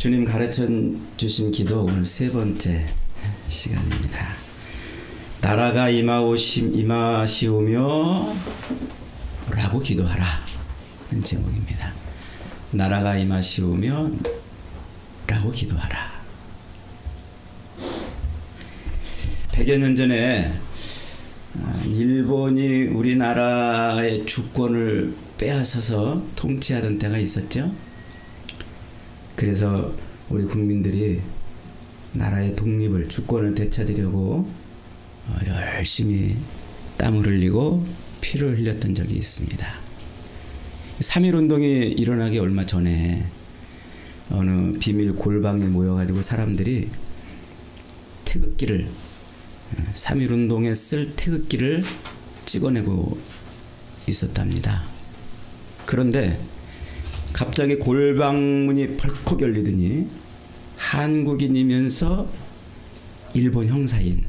주님 가르쳐 주신 기도 오늘 세 번째 시간입니다. 나라가 임하시오며 라고 기도하라 는 제목입니다. 나라가 임하시오며 라고 기도하라. 100여 년 전에 일본이 우리나라의 주권을 빼앗아서 통치하던 때가 있었죠. 그래서 우리 국민들이 나라의 독립을, 주권을 되찾으려고 열심히 땀을 흘리고 피를 흘렸던 적이 있습니다. 3.1운동이 일어나기 얼마 전에 어느 비밀 골방에 모여가지고 사람들이 태극기를 3.1운동에 쓸 태극기를 찍어내고 있었답니다. 그런데 갑자기 골방문이 펄컥 열리더니 한국인이면서 일본 형사인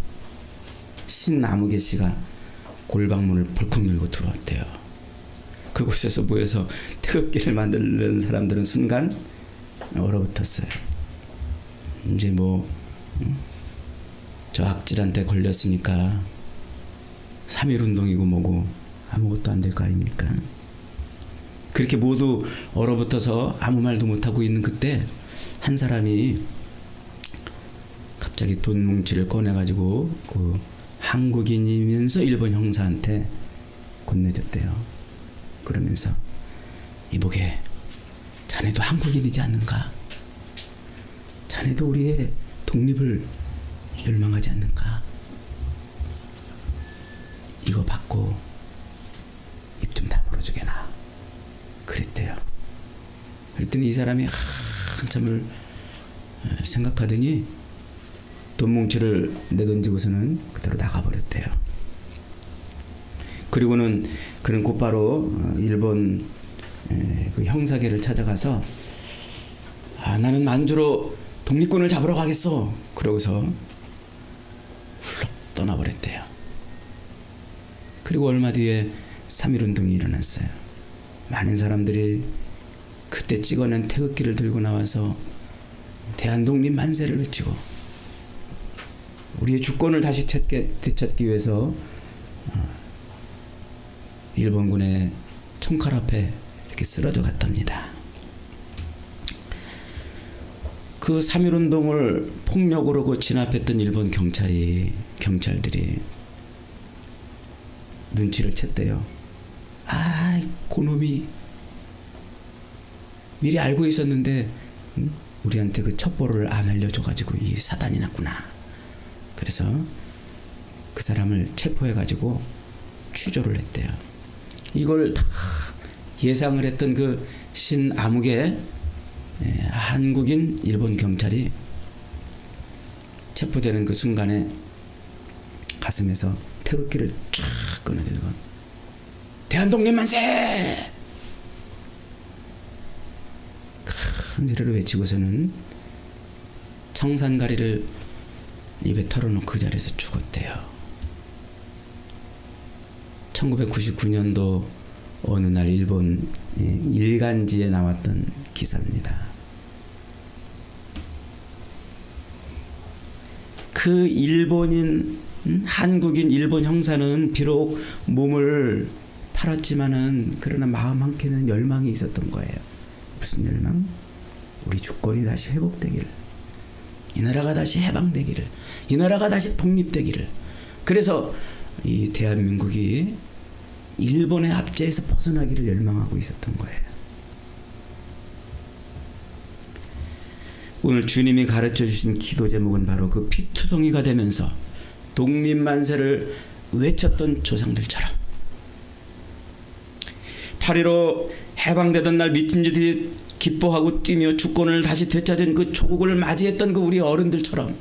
신아무개 씨가 골방문을 벌컥 열고 들어왔대요. 그곳에서 모여서 태극기를 만드는 사람들은 순간 얼어붙었어요. 이제 저 악질한테 걸렸으니까 3.1운동이고 뭐고 아무것도 안 될 거 아닙니까? 그렇게 모두 얼어붙어서 아무 말도 못하고 있는 그때 한 사람이 갑자기 돈 뭉치를 꺼내가지고 그 한국인이면서 일본 형사한테 건네줬대요. 그러면서 이보게, 자네도 한국인이지 않는가? 자네도 우리의 독립을 열망하지 않는가? 이거 받고 입 좀 다물어 주게나. 그랬대요. 그랬더니 이 사람이 한참을 생각하더니 돈 뭉치를 내던지고서는 그대로 나가버렸대요. 그리고는 그는 곧바로 일본 그 형사계를 찾아가서 나는 만주로 독립군을 잡으러 가겠어. 그러고서 훌쩍 떠나버렸대요. 그리고 얼마 뒤에 3.1운동이 일어났어요. 많은 사람들이 그때 찍어낸 태극기를 들고 나와서 대한독립 만세를 외치고 우리의 주권을 다시 되찾기 위해서 일본군의 총칼 앞에 이렇게 쓰러져 갔답니다. 그 3.1운동을 폭력으로 진압했던 일본 경찰들이 눈치를 챘대요. 그놈이 미리 알고 있었는데 우리한테 그 첩보를 안 알려줘가지고 이 사단이 났구나. 그래서 그 사람을 체포해가지고 취조를 했대요. 이걸 다 예상을 했던 그 신아무개 한국인 일본 경찰이 체포되는 그 순간에 가슴에서 태극기를 쫙 꺼내들고 대한독립 만세! 큰 소리로 외치고서는 청산가리를 입에 털어놓고 그 자리에서 죽었대요. 1999년도 어느 날 일본 일간지에 나왔던 기사입니다. 그 한국인 일본 형사는 비록 몸을 팔았지만은 그러나 마음 한켠에는 열망이 있었던 거예요. 무슨 열망? 우리 주권이 다시 회복되기를, 이 나라가 다시 해방되기를, 이 나라가 다시 독립되기를. 그래서 이 대한민국이 일본의 압제에서 벗어나기를 열망하고 있었던 거예요. 오늘 주님이 가르쳐 주신 기도 제목은 바로 그 피투성이가 되면서 독립만세를 외쳤던 조상들처럼 8.15 해방되던 날 미친 듯이 기뻐하고 뛰며 주권을 다시 되찾은 그 조국을 맞이했던 그 우리 어른들처럼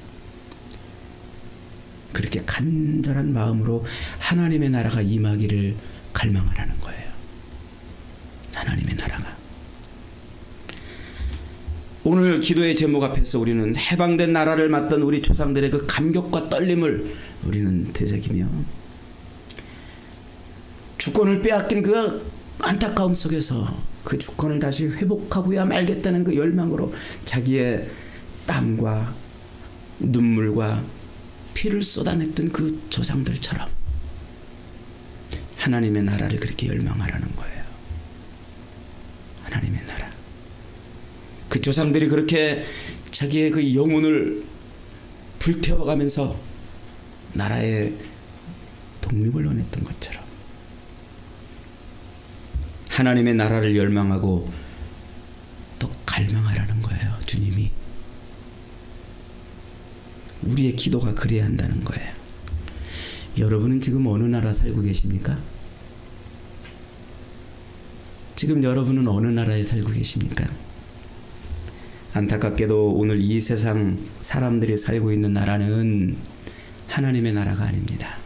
그렇게 간절한 마음으로 하나님의 나라가 임하기를 갈망하라는 거예요. 하나님의 나라가. 오늘 기도의 제목 앞에서 우리는 해방된 나라를 맞던 우리 조상들의 그 감격과 떨림을 우리는 되새기며 주권을 빼앗긴 그 안타까움 속에서 그 주권을 다시 회복하고야 말겠다는 그 열망으로 자기의 땀과 눈물과 피를 쏟아냈던 그 조상들처럼 하나님의 나라를 그렇게 열망하라는 거예요. 하나님의 나라. 그 조상들이 그렇게 자기의 그 영혼을 불태워가면서 나라의 독립을 원했던 것처럼 하나님의 나라를 열망하고 또 갈망하라는 거예요. 주님이. 우리의 기도가 그래야 한다는 거예요. 여러분은 지금 어느 나라 살고 계십니까? 지금 여러분은 어느 나라에 살고 계십니까? 안타깝게도 오늘 이 세상 사람들이 살고 있는 나라는 하나님의 나라가 아닙니다.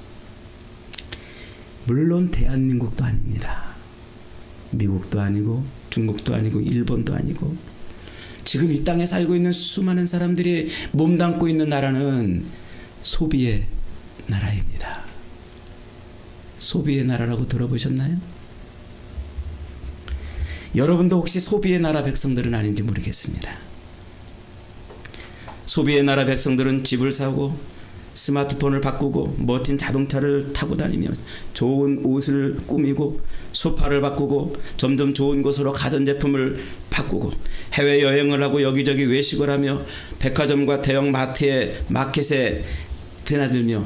물론 대한민국도 아닙니다. 미국도 아니고 중국도 아니고 일본도 아니고 지금 이 땅에 살고 있는 수많은 사람들이 몸담고 있는 나라는 소비의 나라입니다. 소비의 나라라고 들어보셨나요? 여러분도 혹시 소비의 나라 백성들은 아닌지 모르겠습니다. 소비의 나라 백성들은 집을 사고 스마트폰을 바꾸고 멋진 자동차를 타고 다니며 좋은 옷을 꾸미고 소파를 바꾸고 점점 좋은 곳으로 가전제품을 바꾸고 해외여행을 하고 여기저기 외식을 하며 백화점과 대형 마켓에 드나들며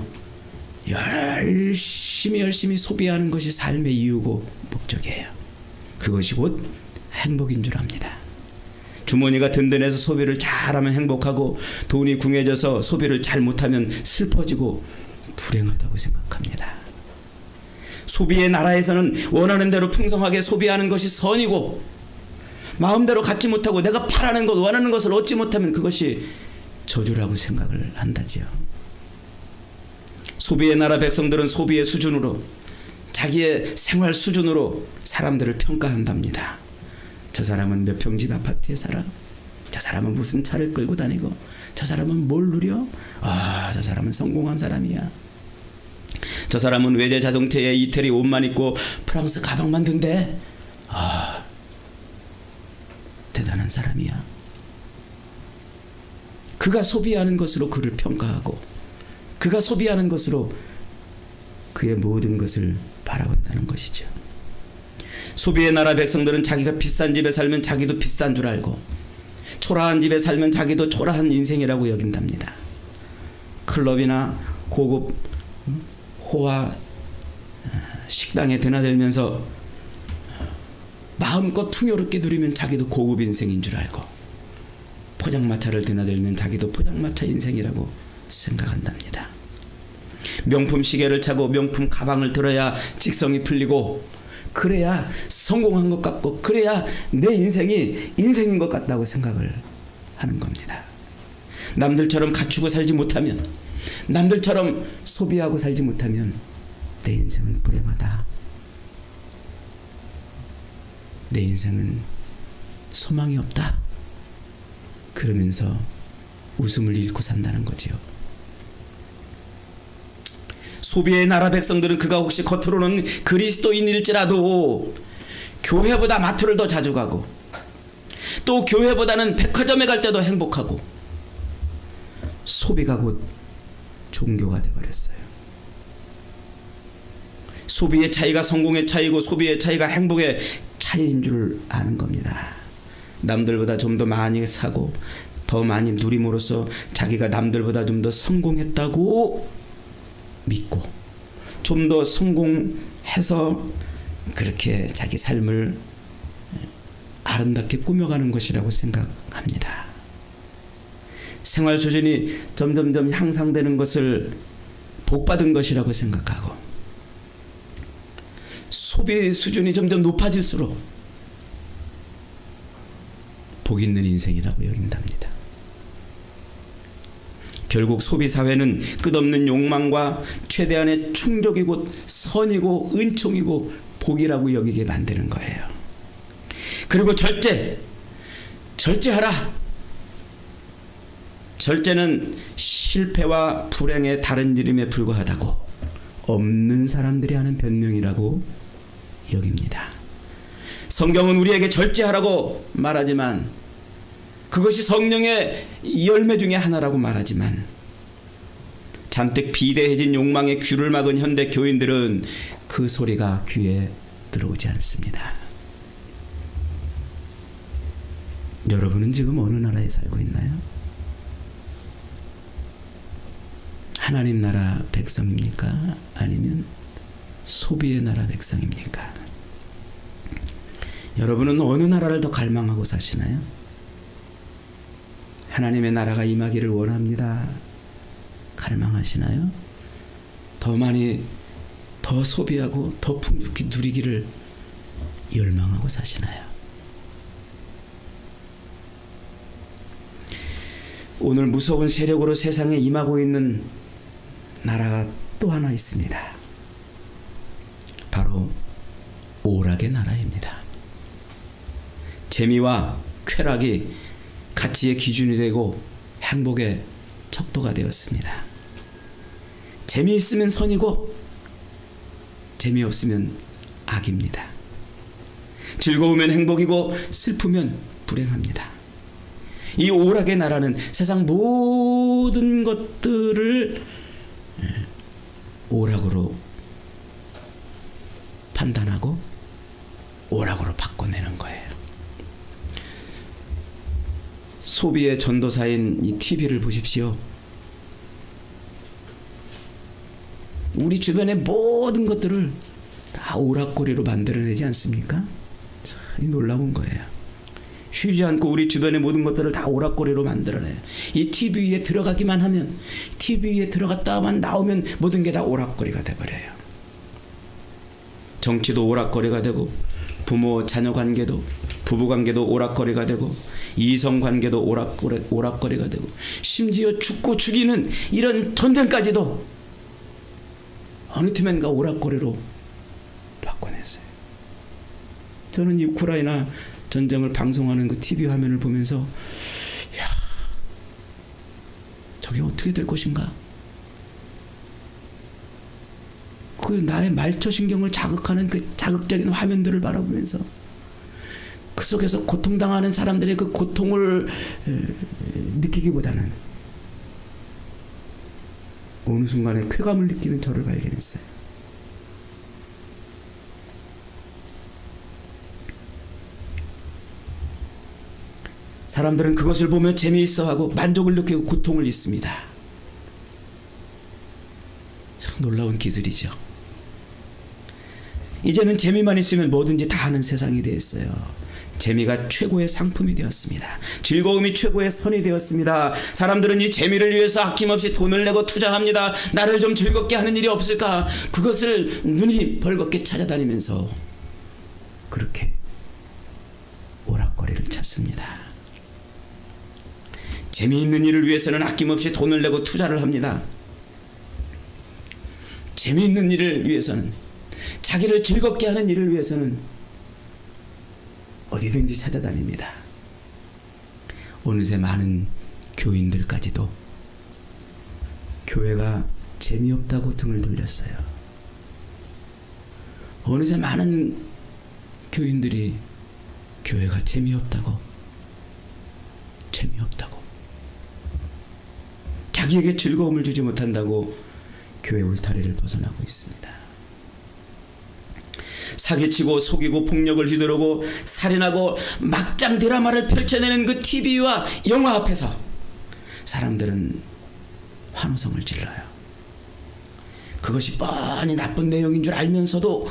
열심히 소비하는 것이 삶의 이유고 목적이에요. 그것이 곧 행복인 줄 압니다. 주머니가 든든해서 소비를 잘하면 행복하고 돈이 궁해져서 소비를 잘 못하면 슬퍼지고 불행하다고 생각합니다. 소비의 나라에서는 원하는 대로 풍성하게 소비하는 것이 선이고 마음대로 갖지 못하고 내가 바라는 것, 원하는 것을 얻지 못하면 그것이 저주라고 생각을 한다지요. 소비의 나라 백성들은 소비의 수준으로 자기의 생활 수준으로 사람들을 평가한답니다. 저 사람은 몇 평집 아파트에 살아? 저 사람은 무슨 차를 끌고 다니고? 저 사람은 뭘 누려? 저 사람은 성공한 사람이야. 저 사람은 외제 자동차에 이태리 옷만 입고 프랑스 가방만 든대. 대단한 사람이야. 그가 소비하는 것으로 그를 평가하고 그가 소비하는 것으로 그의 모든 것을 바라본다는 것이죠. 소비의 나라 백성들은 자기가 비싼 집에 살면 자기도 비싼 줄 알고 초라한 집에 살면 자기도 초라한 인생이라고 여긴답니다. 클럽이나 고급 호화 식당에 드나들면서 마음껏 풍요롭게 누리면 자기도 고급 인생인 줄 알고 포장마차를 드나들면 자기도 포장마차 인생이라고 생각한답니다. 명품 시계를 차고 명품 가방을 들어야 직성이 풀리고 그래야 성공한 것 같고 그래야 내 인생이 인생인 것 같다고 생각을 하는 겁니다. 남들처럼 갖추고 살지 못하면 남들처럼 소비하고 살지 못하면 내 인생은 불행하다. 내 인생은 소망이 없다. 그러면서 웃음을 잃고 산다는 거지요. 소비의 나라 백성들은 그가 혹시 겉으로는 그리스도인일지라도 교회보다 마트를 더 자주 가고 또 교회보다는 백화점에 갈 때도 행복하고 소비가 곧 종교가 되어버렸어요. 소비의 차이가 성공의 차이고 소비의 차이가 행복의 차이인 줄 아는 겁니다. 남들보다 좀 더 많이 사고 더 많이 누림으로써 자기가 남들보다 좀 더 성공했다고 믿고 좀 더 성공해서 그렇게 자기 삶을 아름답게 꾸며가는 것이라고 생각합니다. 생활 수준이 점점점 향상되는 것을 복받은 것이라고 생각하고 소비 수준이 점점 높아질수록 복 있는 인생이라고 여긴답니다. 결국 소비사회는 끝없는 욕망과 최대한의 충족이 곧 선이고 은총이고 복이라고 여기게 만드는 거예요. 그리고 절제하라. 절제는 실패와 불행의 다른 이름에 불과하다고 없는 사람들이 하는 변명이라고 여깁니다. 성경은 우리에게 절제하라고 말하지만 그것이 성령의 열매 중에 하나라고 말하지만 잔뜩 비대해진 욕망의 귀를 막은 현대 교인들은 그 소리가 귀에 들어오지 않습니다. 여러분은 지금 어느 나라에 살고 있나요? 하나님 나라 백성입니까? 아니면 소비의 나라 백성입니까? 여러분은 어느 나라를 더 갈망하고 사시나요? 하나님의 나라가 임하기를 원합니다. 갈망하시나요? 더 많이 더 소비하고 더 풍족히 누리기를 열망하고 사시나요? 오늘 무서운 세력으로 세상에 임하고 있는 나라가 또 하나 있습니다. 바로 오락의 나라입니다. 재미와 쾌락이 가치의 기준이 되고 행복의 척도가 되었습니다. 재미있으면 선이고 재미없으면 악입니다. 즐거우면 행복이고 슬프면 불행합니다. 이 오락의 나라는 세상 모든 것들을 오락으로 판단하고 오락으로 바꿔내는 거예요. 소비의 전도사인 이 TV를 보십시오. 우리 주변의 모든 것들을 다 오락거리로 만들어내지 않습니까? 참 놀라운 거예요. 쉬지 않고 우리 주변의 모든 것들을 다 오락거리로 만들어내요. 이 TV에 들어가기만 하면, TV에 들어갔다만 나오면 모든 게 다 오락거리가 돼버려요. 정치도 오락거리가 되고, 부모 자녀 관계도, 부부 관계도 오락거리가 되고, 이성 관계도 오락거리가 되고, 심지어 죽고 죽이는 이런 전쟁까지도 어느 틈엔가 오락거리로 바꿔냈어요. 저는 이 우크라이나 전쟁을 방송하는 그 TV 화면을 보면서 야, 저게 어떻게 될 것인가? 그 나의 말초신경을 자극하는 그 자극적인 화면들을 바라보면서 그 속에서 고통당하는 사람들의 그 고통을 느끼기보다는 어느 순간에 쾌감을 느끼는 저를 발견했어요. 사람들은 그것을 보며 재미있어하고 만족을 느끼고 고통을 잊습니다. 참 놀라운 기술이죠. 이제는 재미만 있으면 뭐든지 다 하는 세상이 되었어요. 재미가 최고의 상품이 되었습니다. 즐거움이 최고의 선이 되었습니다. 사람들은 이 재미를 위해서 아낌없이 돈을 내고 투자합니다. 나를 좀 즐겁게 하는 일이 없을까? 그것을 눈이 벌겋게 찾아다니면서 그렇게 오락거리를 찾습니다. 재미있는 일을 위해서는 아낌없이 돈을 내고 투자를 합니다. 재미있는 일을 위해서는, 자기를 즐겁게 하는 일을 위해서는 어디든지 찾아다닙니다. 어느새 많은 교인들까지도 교회가 재미없다고 등을 돌렸어요. 어느새 많은 교인들이 교회가 재미없다고 자기에게 즐거움을 주지 못한다고 교회 울타리를 벗어나고 있습니다. 사기치고 속이고 폭력을 휘두르고 살인하고 막장 드라마를 펼쳐내는 그 TV와 영화 앞에서 사람들은 환호성을 질러요. 그것이 뻔히 나쁜 내용인 줄 알면서도,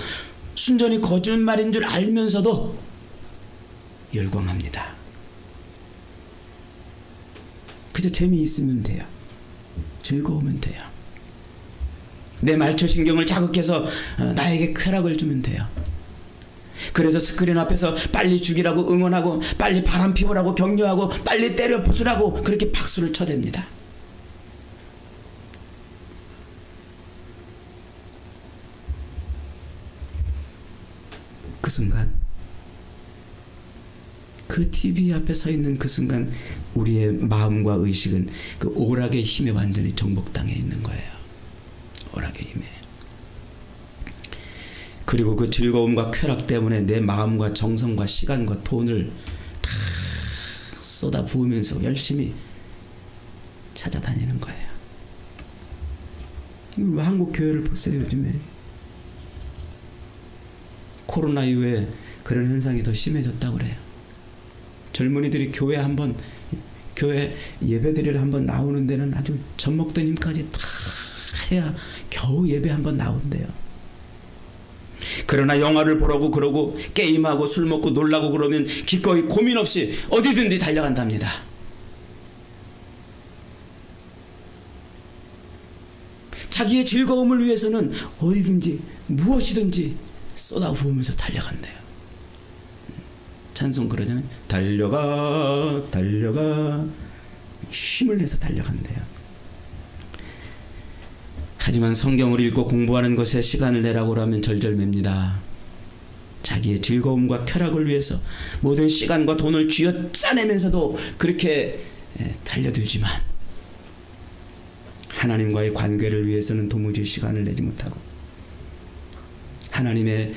순전히 거짓말인 줄 알면서도 열광합니다. 그저 재미있으면 돼요. 즐거우면 돼요. 내 말초신경을 자극해서 나에게 쾌락을 주면 돼요. 그래서 스크린 앞에서 빨리 죽이라고 응원하고, 빨리 바람 피우라고 격려하고, 빨리 때려 부수라고 그렇게 박수를 쳐댑니다. 그 순간, 그 TV 앞에 서 있는 그 순간 우리의 마음과 의식은 그 오락의 힘에 완전히 정복당해 있는 거예요. 오락의 힘에. 그리고 그 즐거움과 쾌락 때문에 내 마음과 정성과 시간과 돈을 다 쏟아 부으면서 열심히 찾아다니는 거예요. 한국 교회를 보세요. 요즘에 코로나 이후에 그런 현상이 더 심해졌다고 그래요. 젊은이들이 교회 예배드리러 한번 나오는 데는 아주 젖먹던 힘까지 다 해야 겨우 예배 한번 나온대요. 그러나 영화를 보라고 그러고 게임하고 술 먹고 놀라고 그러면 기꺼이 고민 없이 어디든지 달려간답니다. 자기의 즐거움을 위해서는 어디든지 무엇이든지 쏟아부으면서 달려간대요. 찬송 그러잖아요. 달려가 달려가 힘을 내서 달려간대요. 하지만 성경을 읽고 공부하는 것에 시간을 내라고 하면 절절맵니다. 자기의 즐거움과 쾌락을 위해서 모든 시간과 돈을 쥐어짜내면서도 그렇게 달려들지만 하나님과의 관계를 위해서는 도무지 시간을 내지 못하고 하나님의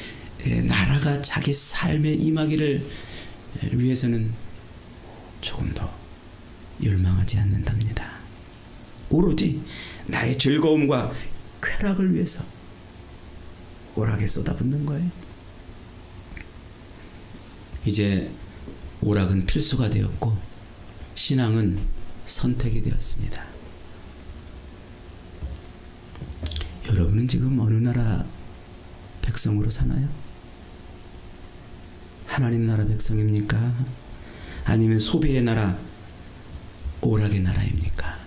나라가 자기 삶에 임하기를 위해서는 조금 더 열망하지 않는답니다. 오로지 나의 즐거움과 쾌락을 위해서 오락에 쏟아붓는 거예요. 이제 오락은 필수가 되었고 신앙은 선택이 되었습니다. 여러분은 지금 어느 나라 백성으로 사나요? 하나님 나라 백성입니까? 아니면 소비의 나라, 오락의 나라입니까?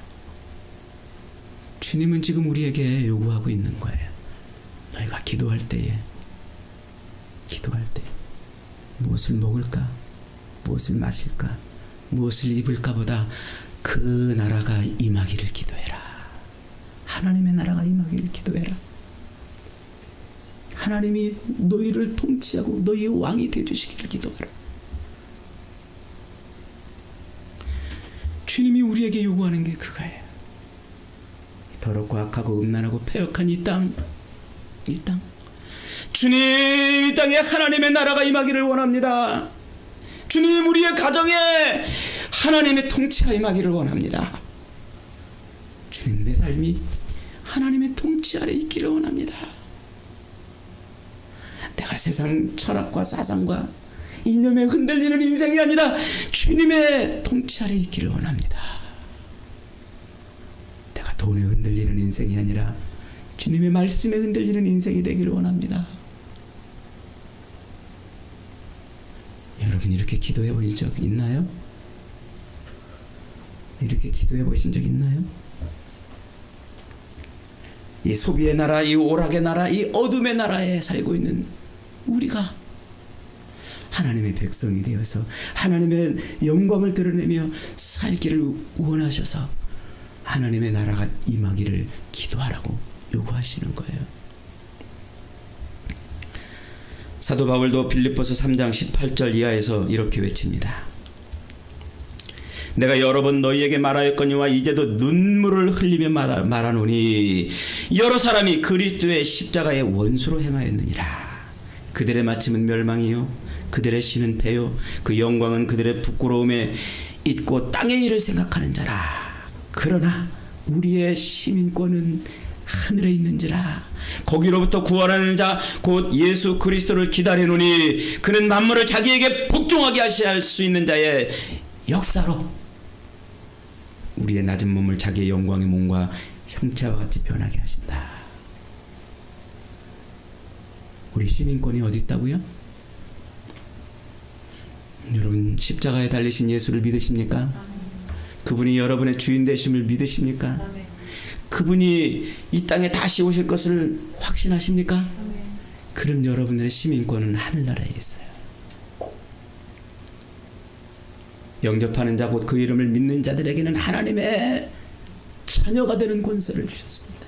주님은 지금 우리에게 요구하고 있는 거예요. 너희가 기도할 때 무엇을 먹을까? 무엇을 마실까? 무엇을 입을까 보다 그 나라가 임하기를 기도해라. 하나님의 나라가 임하기를 기도해라. 하나님이 너희를 통치하고 너희의 왕이 되어주시기를 기도하라. 주님이 우리에게 요구하는 게 그거예요. 더럽고 악하고 음란하고 패역한 이 땅, 주님, 이 땅에 하나님의 나라가 임하기를 원합니다. 주님, 우리의 가정에 하나님의 통치가 임하기를 원합니다. 주님, 내 삶이 하나님의 통치 아래 있기를 원합니다. 내가 세상 철학과 사상과 이념에 흔들리는 인생이 아니라 주님의 통치 아래 있기를 원합니다. 내가 돈에 흔들리는 인생이 아니라 주님의 말씀에 흔들리는 인생이 되기를 원합니다. 여러분 이렇게 기도해 보신 적 있나요? 이렇게 기도해 보신 적 있나요? 이 소비의 나라, 이 오락의 나라, 이 어둠의 나라에 살고 있는 우리가 하나님의 백성이 되어서 하나님의 영광을 드러내며 살기를 원하셔서 하나님의 나라가 임하기를 기도하라고 요구하시는 거예요. 사도 바울도 빌립보서 3장 18절 이하에서 이렇게 외칩니다. 내가 여러 번 너희에게 말하였거니와 이제도 눈물을 흘리며 말하노니 여러 사람이 그리스도의 십자가의 원수로 행하였느니라. 그들의 마침은 멸망이요 그들의 신은 패요 그 영광은 그들의 부끄러움에 있고 땅의 일을 생각하는 자라. 그러나 우리의 시민권은 하늘에 있는지라. 거기로부터 구원하는 자 곧 예수 그리스도를 기다리노니 그는 만물을 자기에게 복종하게 하실 수 있는 자의 역사로 우리의 낮은 몸을 자기의 영광의 몸과 형체와 같이 변하게 하신다. 우리 시민권이 어디 있다고요? 여러분 십자가에 달리신 예수를 믿으십니까? 그분이 여러분의 주인 되심을 믿으십니까? 그분이 이 땅에 다시 오실 것을 확신하십니까? 그럼 여러분들의 시민권은 하늘나라에 있어요. 영접하는 자 곧 그 이름을 믿는 자들에게는 하나님의 자녀가 되는 권세를 주셨습니다.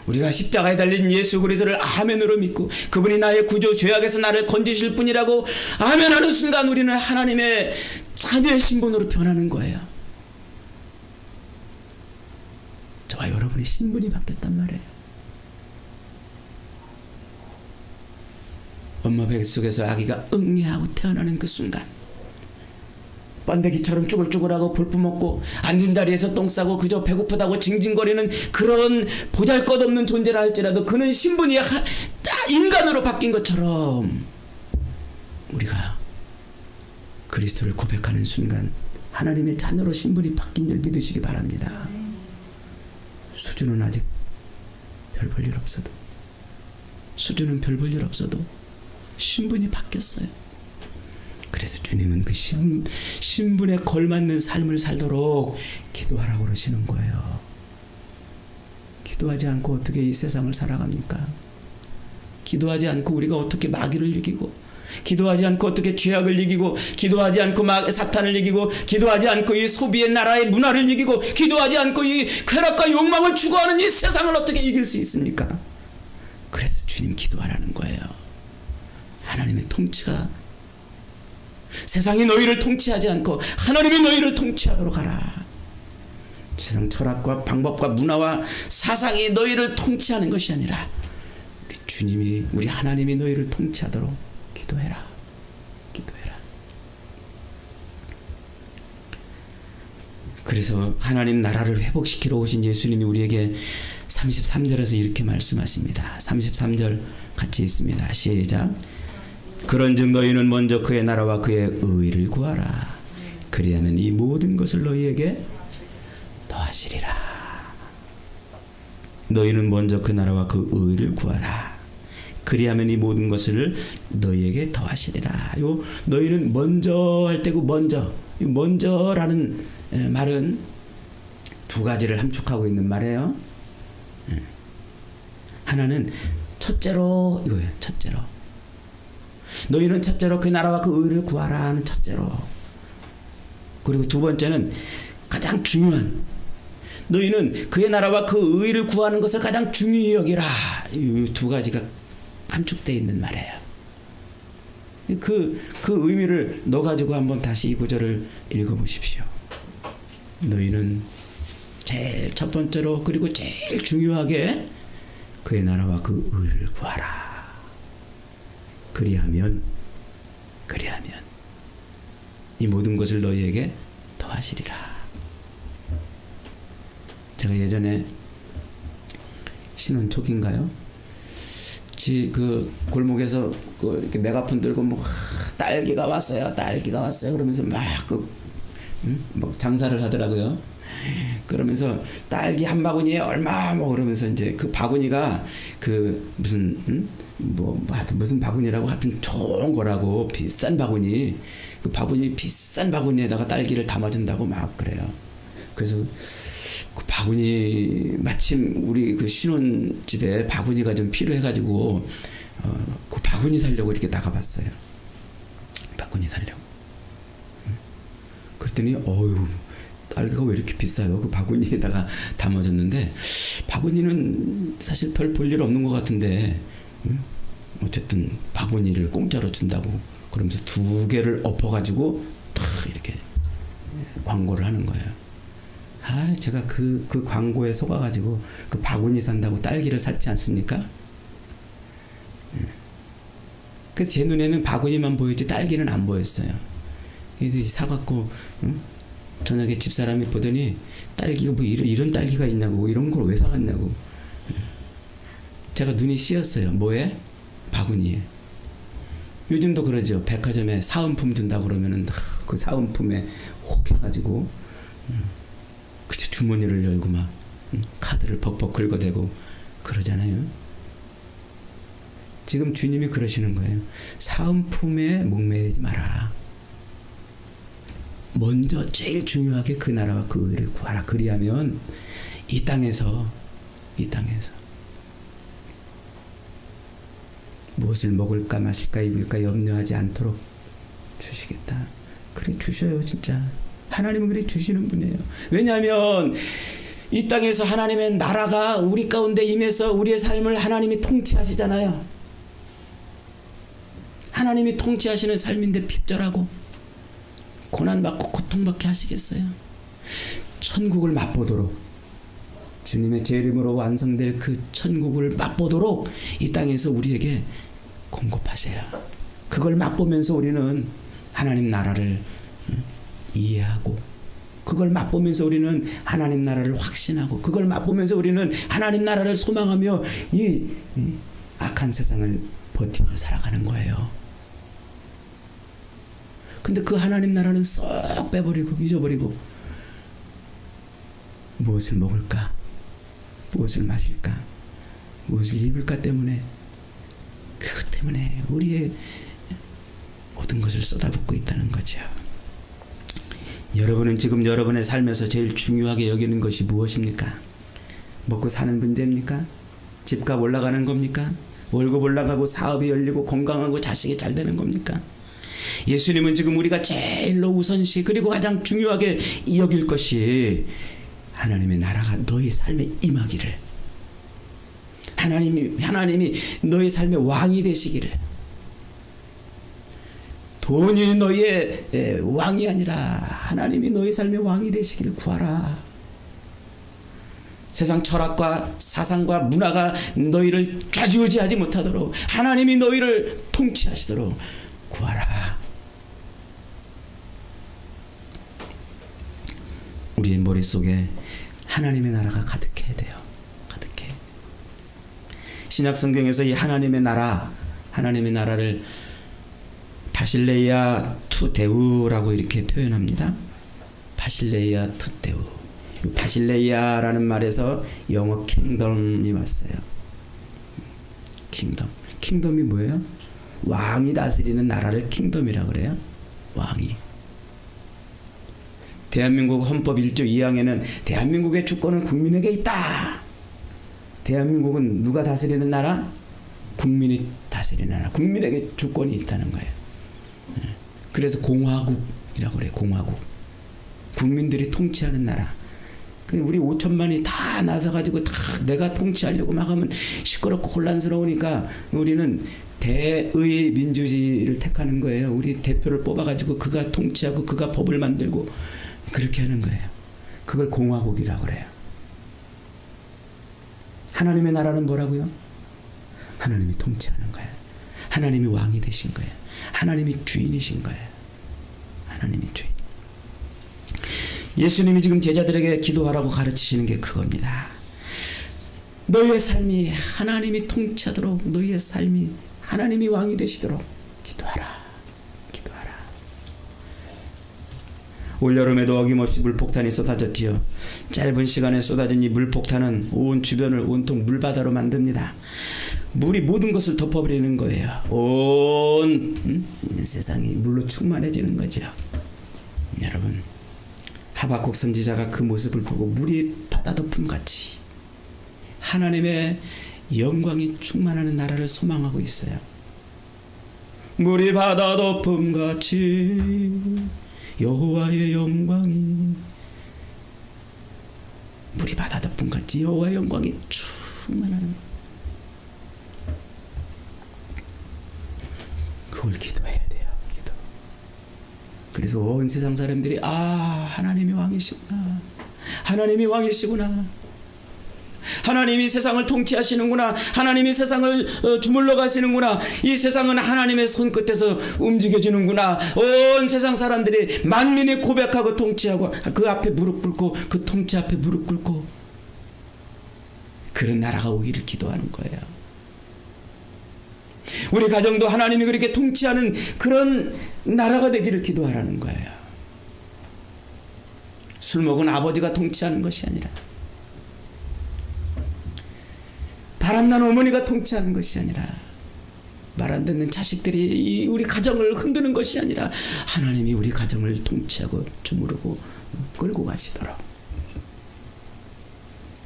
우리가 십자가에 달린 예수 그리스도를 아멘으로 믿고 그분이 나의 구주 죄악에서 나를 건지실 분이라고 아멘하는 순간 우리는 하나님의 자녀의 신분으로 변하는 거예요. 저와 여러분의 신분이 바뀌었단 말이에요. 엄마 뱃속에서 아기가 응애하고 태어나는 그 순간, 번데기처럼 쭈글쭈글하고 볼품없고 앉은 자리에서 똥 싸고 그저 배고프다고 징징거리는 그런 보잘것없는 존재라 할지라도 그는 신분이 인간으로 바뀐 것처럼 우리가 그리스도를 고백하는 순간 하나님의 자녀로 신분이 바뀐 줄 믿으시기 바랍니다. 수준은 아직 별 볼 일 없어도, 수준은 별 볼 일 없어도 신분이 바뀌었어요. 그래서 주님은 그 신분에 걸맞는 삶을 살도록 기도하라고 그러시는 거예요. 기도하지 않고 어떻게 이 세상을 살아갑니까? 기도하지 않고 우리가 어떻게 마귀를 이기고, 기도하지 않고 어떻게 죄악을 이기고, 기도하지 않고 사탄을 이기고, 기도하지 않고 이 소비의 나라의 문화를 이기고, 기도하지 않고 이 쾌락과 욕망을 추구하는 이 세상을 어떻게 이길 수 있습니까? 그래서 주님 기도하라는 거예요. 하나님의 통치가, 세상이 너희를 통치하지 않고 하나님이 너희를 통치하도록 하라. 세상 철학과 방법과 문화와 사상이 너희를 통치하는 것이 아니라 우리 주님이, 우리 하나님이 너희를 통치하도록 기도해라. 기도해라. 그래서 하나님 나라를 회복시키러 오신 예수님이 우리에게 33절에서 이렇게 말씀하십니다. 33절 같이 있습니다. 시작. 그런즉 너희는 먼저 그의 나라와 그의 의를 구하라. 그리하면 이 모든 것을 너희에게 더하시리라. 너희는 먼저 그 나라와 그 의를 구하라. 그리하면 이 모든 것을 너희에게 더하시리라. 요 너희는 먼저 할 때고, 먼저라는 말은 두 가지를 함축하고 있는 말이에요. 하나는 첫째로 이거예요. 첫째로. 너희는 첫째로 그 나라와 그 의를 구하라 하는 첫째로. 그리고 두 번째는 가장 중요한, 너희는 그의 나라와 그 의를 구하는 것을 가장 중요히 여기라. 이 두 가지가 함축되어 있는 말이에요. 그 의미를 넣어가지고 한번 다시 이 구절을 읽어보십시오. 너희는 제일 첫 번째로, 그리고 제일 중요하게 그의 나라와 그 의를 구하라. 그리하면 이 모든 것을 너희에게 더하시리라. 제가 예전에 신혼 초기인가요? 그 골목에서 그 이렇게 메가폰 들고 뭐 딸기가 왔어요. 그러면서 막 장사를 하더라고요. 그러면서 딸기 한 바구니에 얼마 뭐 그러면서 이제 그 바구니가 그 무슨 하여튼 무슨 바구니라고, 하여튼 좋은 거라고, 비싼 바구니, 그 바구니, 비싼 바구니에다가 딸기를 담아준다고 막 그래요. 그래서 그 바구니, 마침 우리 그 신혼집에 바구니가 좀 필요해가지고 그 바구니 사려고 이렇게 나가봤어요. 바구니 사려고. 그랬더니 어휴, 딸기가 왜 이렇게 비싸요? 그 바구니에다가 담아줬는데, 바구니는 사실 별 볼 일 없는 것 같은데, 어쨌든 바구니를 공짜로 준다고 그러면서 두 개를 엎어가지고 탁 이렇게 광고를 하는 거예요. 제가 그 광고에 속아가지고 그 바구니 산다고 딸기를 샀지 않습니까? 그래서 제 눈에는 바구니만 보였지 딸기는 안 보였어요. 그래서 사갖고 저녁에 집사람이 보더니 딸기가 뭐 이런 딸기가 있냐고, 이런 걸 왜 사갔냐고. 제가 눈이 씌었어요. 뭐에? 바구니에. 요즘도 그러죠. 백화점에 사은품 준다고 그러면은 그 사은품에 혹 해가지고 그저 주머니를 열고 막 카드를 벅벅 긁어대고 그러잖아요. 지금 주님이 그러시는 거예요. 사은품에 목매이지 마라. 먼저 제일 중요하게 그 나라와 그 의를 구하라. 그리하면 이 땅에서 무엇을 먹을까 마실까 입을까 염려하지 않도록 주시겠다. 그래 주셔요. 진짜 하나님은 그래 주시는 분이에요. 왜냐하면 이 땅에서 하나님의 나라가 우리 가운데 임해서 우리의 삶을 하나님이 통치하시잖아요. 하나님이 통치하시는 삶인데 핍절하고 고난받고 고통받게 하시겠어요? 천국을 맛보도록, 주님의 제 이름으로 완성될 그 천국을 맛보도록 이 땅에서 우리에게 공급하세요. 그걸 맛보면서 우리는 하나님 나라를 이해하고, 그걸 맛보면서 우리는 하나님 나라를 확신하고, 그걸 맛보면서 우리는 하나님 나라를 소망하며 이 악한 세상을 버티며 살아가는 거예요. 근데 그 하나님 나라는 쏙 빼버리고 잊어버리고, 무엇을 먹을까, 무엇을 마실까, 무엇을 입을까 때문에, 그것 때문에 우리의 모든 것을 쏟아붓고 있다는 거죠. 여러분은 지금 여러분의 삶에서 제일 중요하게 여기는 것이 무엇입니까? 먹고 사는 문제입니까? 집값 올라가는 겁니까? 월급 올라가고 사업이 열리고 건강하고 자식이 잘 되는 겁니까? 예수님은 지금 우리가 제일로 우선시 그리고 가장 중요하게 여길 것이 하나님의 나라가 너희 삶에 임하기를, 하나님이 너희 삶의 왕이 되시기를, 돈이 너희의 왕이 아니라 하나님이 너희 삶의 왕이 되시기를 구하라. 세상 철학과 사상과 문화가 너희를 좌지우지하지 못하도록 하나님이 너희를 통치하시도록 구하라. 우리의 머릿속에 하나님의 나라가 가득해야 돼요. 가득해. 신약 성경에서 이 하나님의 나라, 하나님의 나라를 바실레이아 투 데우라고 이렇게 표현합니다. 바실레이아 투 데우. 바실레이아라는 말에서 영어 킹덤이 왔어요. 킹덤. 킹덤이 뭐예요? 왕이 다스리는 나라를 킹덤이라고 그래요. 왕이. 대한민국 헌법 1조 2항에는 대한민국의 주권은 국민에게 있다. 대한민국은 누가 다스리는 나라? 국민이 다스리는 나라. 국민에게 주권이 있다는 거예요. 그래서 공화국이라고 그래요. 공화국. 국민들이 통치하는 나라. 우리 5천만이 다 나서가지고 다 내가 통치하려고 막 하면 시끄럽고 혼란스러우니까 우리는 대의 민주주의를 택하는 거예요. 우리 대표를 뽑아가지고 그가 통치하고 그가 법을 만들고 그렇게 하는 거예요. 그걸 공화국이라고 그래요. 하나님의 나라는 뭐라고요? 하나님이 통치하는 거예요. 하나님이 왕이 되신 거예요. 하나님이 주인이신 거예요. 하나님이 주인. 예수님이 지금 제자들에게 기도하라고 가르치시는 게 그겁니다. 너희의 삶이 하나님이 통치하도록, 너희의 삶이 하나님이 왕이 되시도록 기도하라. 기도하라. 올여름에도 어김없이 물폭탄이 쏟아졌지요. 짧은 시간에 쏟아진 이 물폭탄은 온 주변을 온통 물바다로 만듭니다. 물이 모든 것을 덮어버리는 거예요. 온 세상이 물로 충만해지는 거죠. 여러분, 하박국 선지자가 그 모습을 보고 물이 바다 덮음같이 하나님의 영광이 충만하는 나라를 소망하고 있어요. 물이 바다 덮음같이 여호와의 영광이, 물이 바다 덮음같이 여호와의 영광이 충만하는, 그걸 기도해야 돼요. 기도. 그래서 온 세상 사람들이 하나님이 왕이시구나. 하나님이 왕이시구나. 하나님이 세상을 통치하시는구나. 하나님이 세상을 주물러 가시는구나. 이 세상은 하나님의 손끝에서 움직여지는구나. 온 세상 사람들이 만민이 고백하고 통치하고 그 앞에 무릎 꿇고 그 통치 앞에 무릎 꿇고 그런 나라가 오기를 기도하는 거예요. 우리 가정도 하나님이 그렇게 통치하는 그런 나라가 되기를 기도하라는 거예요. 술 먹은 아버지가 통치하는 것이 아니라, 바람난 어머니가 통치하는 것이 아니라, 말 안 듣는 자식들이 우리 가정을 흔드는 것이 아니라 하나님이 우리 가정을 통치하고 주무르고 끌고 가시도록,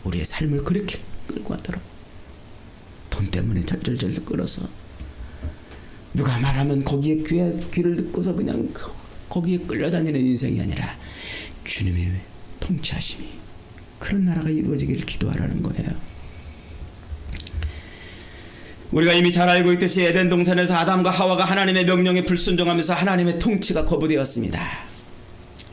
우리의 삶을 그렇게 끌고 가도록, 돈 때문에 절절절 끌어서 누가 말하면 거기에 귀를 듣고서 그냥 거기에 끌려다니는 인생이 아니라 주님의 통치하심이, 그런 나라가 이루어지기를 기도하라는 거예요. 우리가 이미 잘 알고 있듯이 에덴 동산에서 아담과 하와가 하나님의 명령에 불순종하면서 하나님의 통치가 거부되었습니다.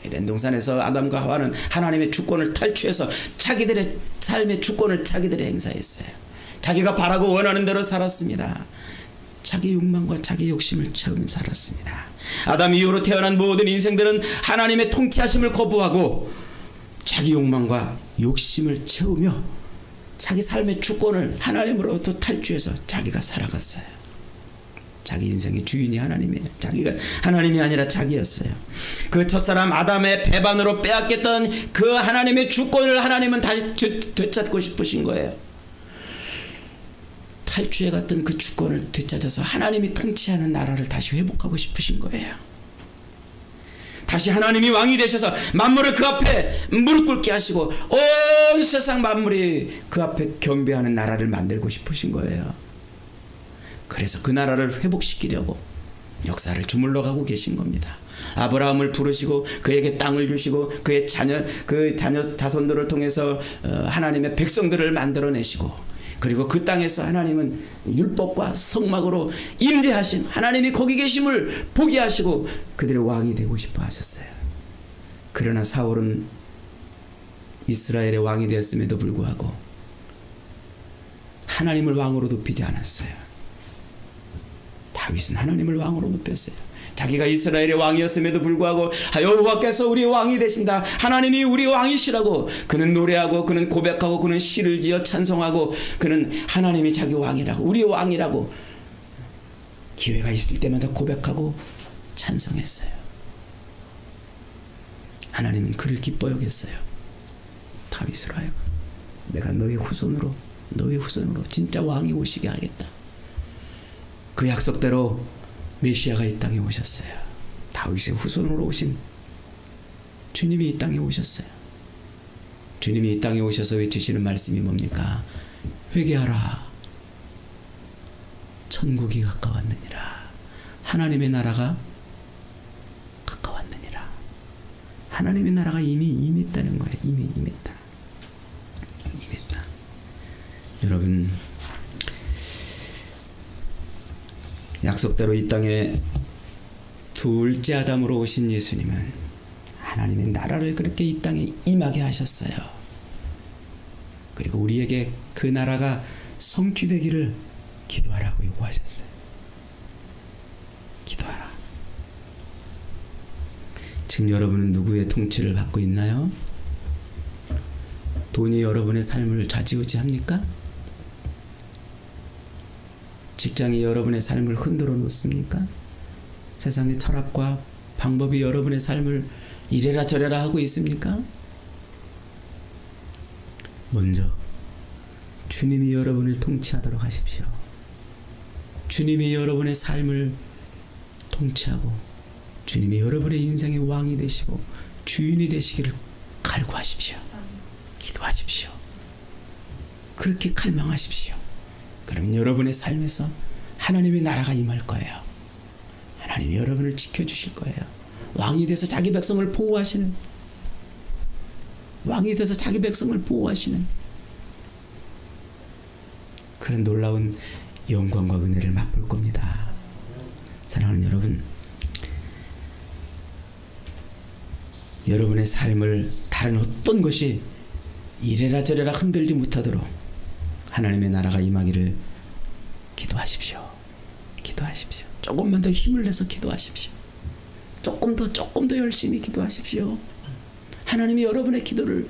에덴 동산에서 아담과 하와는 하나님의 주권을 탈취해서 자기들의 삶의 주권을 자기들이 행사했어요. 자기가 바라고 원하는 대로 살았습니다. 자기 욕망과 자기 욕심을 채우며 살았습니다. 아담 이후로 태어난 모든 인생들은 하나님의 통치하심을 거부하고 자기 욕망과 욕심을 채우며 자기 삶의 주권을 하나님으로부터 탈취해서 자기가 살아갔어요. 자기 인생의 주인이 하나님이에요. 자기가 하나님이 아니라 자기였어요. 그 첫사람 아담의 배반으로 빼앗겼던 그 하나님의 주권을 하나님은 다시 되찾고 싶으신 거예요. 탈취해갔던 그 주권을 되찾아서 하나님이 통치하는 나라를 다시 회복하고 싶으신 거예요. 다시 하나님이 왕이 되셔서 만물을 그 앞에 무릎 꿇게 하시고 온 세상 만물이 그 앞에 경배하는 나라를 만들고 싶으신 거예요. 그래서 그 나라를 회복시키려고 역사를 주물러 가고 계신 겁니다. 아브라함을 부르시고 그에게 땅을 주시고 그의 자손들을 통해서 하나님의 백성들을 만들어내시고, 그리고 그 땅에서 하나님은 율법과 성막으로 임재하신 하나님이 거기 계심을 보게 하시고 그들의 왕이 되고 싶어 하셨어요. 그러나 사울은 이스라엘의 왕이 되었음에도 불구하고 하나님을 왕으로 높이지 않았어요. 다윗은 하나님을 왕으로 높였어요. 자기가 이스라엘의 왕이었음에도 불구하고 여호와께서 우리 왕이 되신다, 하나님이 우리 왕이시라고 그는 노래하고 그는 고백하고 그는 시를 지어 찬송하고 그는 하나님이 자기 왕이라고 우리 왕이라고 기회가 있을 때마다 고백하고 찬송했어요. 하나님은 그를 기뻐 여겼어요. 다윗으로 하여금 내가 너의 후손으로 진짜 왕이 오시게 하겠다. 그 약속대로 메시아가 이 땅에 오셨어요. 다윗의 후손으로 오신 주님이 이 땅에 오셨어요. 주님이 이 땅에 오셔서 외치시는 말씀이 뭡니까? 회개하라, 천국이 가까웠느니라. 하나님의 나라가 가까웠느니라. 하나님의 나라가 이미 임했다는 거예요. 이미 임했다. 여러분, 약속대로 이 땅에 둘째 아담으로 오신 예수님은 하나님의 나라를 그렇게 이 땅에 임하게 하셨어요. 그리고 우리에게 그 나라가 성취되기를 기도하라고 요구하셨어요. 기도하라. 지금 여러분은 누구의 통치를 받고 있나요? 돈이 여러분의 삶을 좌지우지합니까? 직장이 여러분의 삶을 흔들어 놓습니까? 세상의 철학과 방법이 여러분의 삶을 이래라 저래라 하고 있습니까? 먼저 주님이 여러분을 통치하도록 하십시오. 주님이 여러분의 삶을 통치하고 주님이 여러분의 인생의 왕이 되시고 주인이 되시기를 갈구하십시오. 기도하십시오. 그렇게 갈망하십시오. 그럼 여러분의 삶에서 하나님의 나라가 임할 거예요. 하나님이 여러분을 지켜주실 거예요. 왕이 돼서 자기 백성을 보호하시는, 왕이 돼서 자기 백성을 보호하시는 그런 놀라운 영광과 은혜를 맛볼 겁니다. 사랑하는 여러분, 여러분의 삶을 다른 어떤 것이 이래라 저래라 흔들지 못하도록 하나님의 나라가 임하기를 기도하십시오. 기도하십시오. 조금만 더 힘을 내서 기도하십시오. 조금 더 열심히 기도하십시오. 하나님이 여러분의 기도를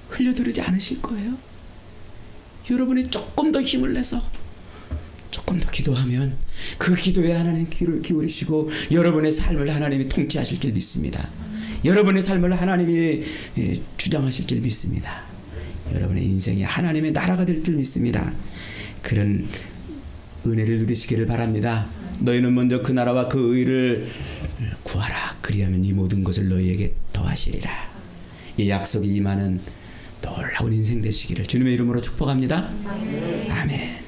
흘려들이지 않으실 거예요. 여러분이 조금 더 힘을 내서 조금 더 기도하면 그 기도에 하나님 귀를 기울이시고 여러분의 삶을 하나님이 통치하실 줄 믿습니다. 여러분의 삶을 하나님이 주장하실 줄 믿습니다. 여러분의 인생이 하나님의 나라가 될 줄 믿습니다. 그런 은혜를 누리시기를 바랍니다. 너희는 먼저 그 나라와 그 의를 구하라. 그리하면 이 모든 것을 너희에게 더하시리라. 이 약속이 임하는 놀라운 인생 되시기를 주님의 이름으로 축복합니다. 아멘.